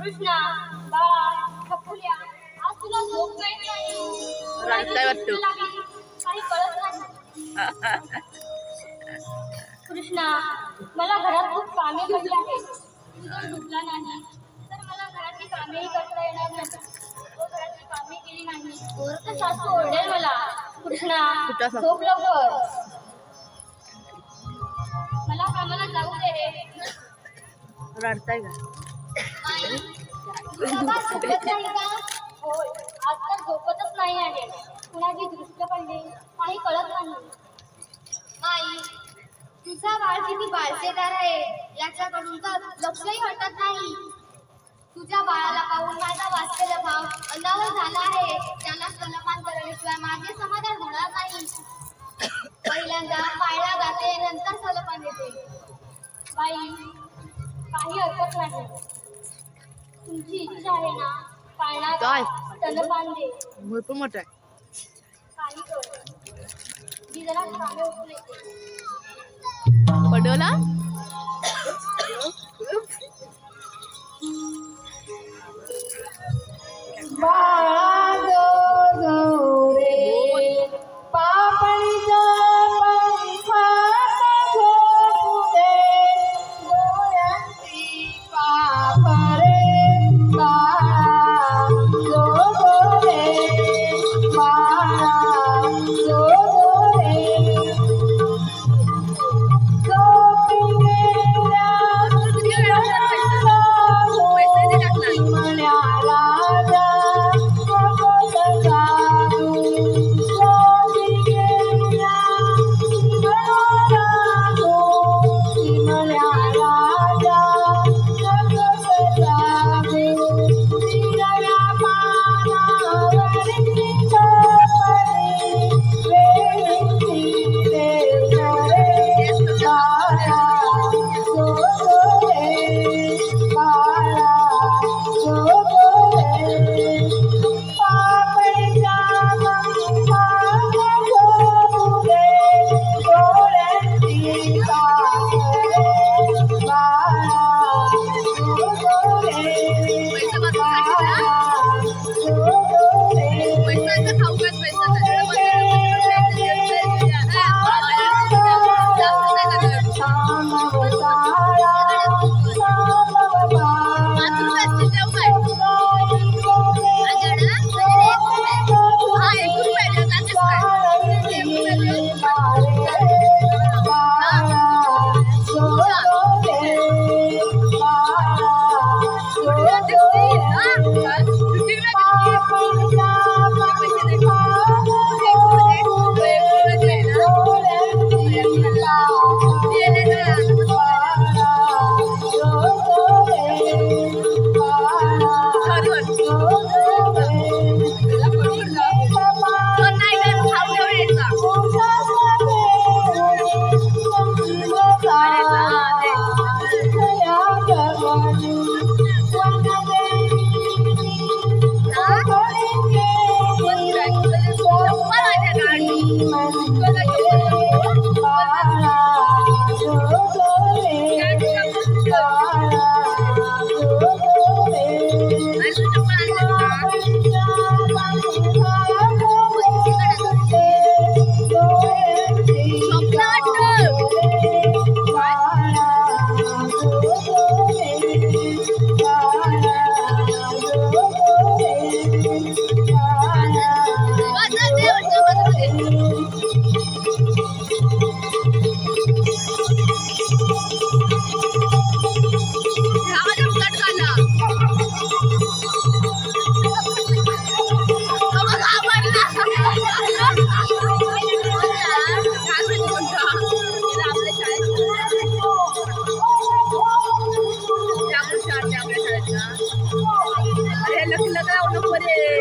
कृष्णा बाळा खपुल्या आज तुला झोप काय नाही रडताय वाटतं. काही कळत नाही. कृष्णा मला घरात खूप कामे पडली आहेत. तू जर झोपला नाही तर मला घरातली कामेही करता येणार नाही. तो घरातली कामे केली नाही तर सासू ओरडेल मला. कृष्णा झोप लवकर. मला कामाला जाऊ दे रे. रडताय का? झोपत नाही का? होय आज तर झोपतच नाही आहे. कुणाची दृष्ट पडली काही कळत नाही. आई तुझा बाळ किती बाळशेदार आहे याच्याकडून तर लक्षही हटत नाही. तुझ्या बाळाला पाहून माझा वास्तव्य भाव अनावर झाला आहे. त्यांना स्तनपान करण्याशिवाय माझे समाधान होणार नाही. पहिल्यांदा पाळला जाते नंतर स्तनपान देते. बाई काही हरकत नाही. तुमची इच्छा आहे ना पाळणा स्तनपान दे. भरपूर मोठा आहे. काही कर. मी जरा कामे उठून येते. पडवला अरे लग्न लावू नको रे.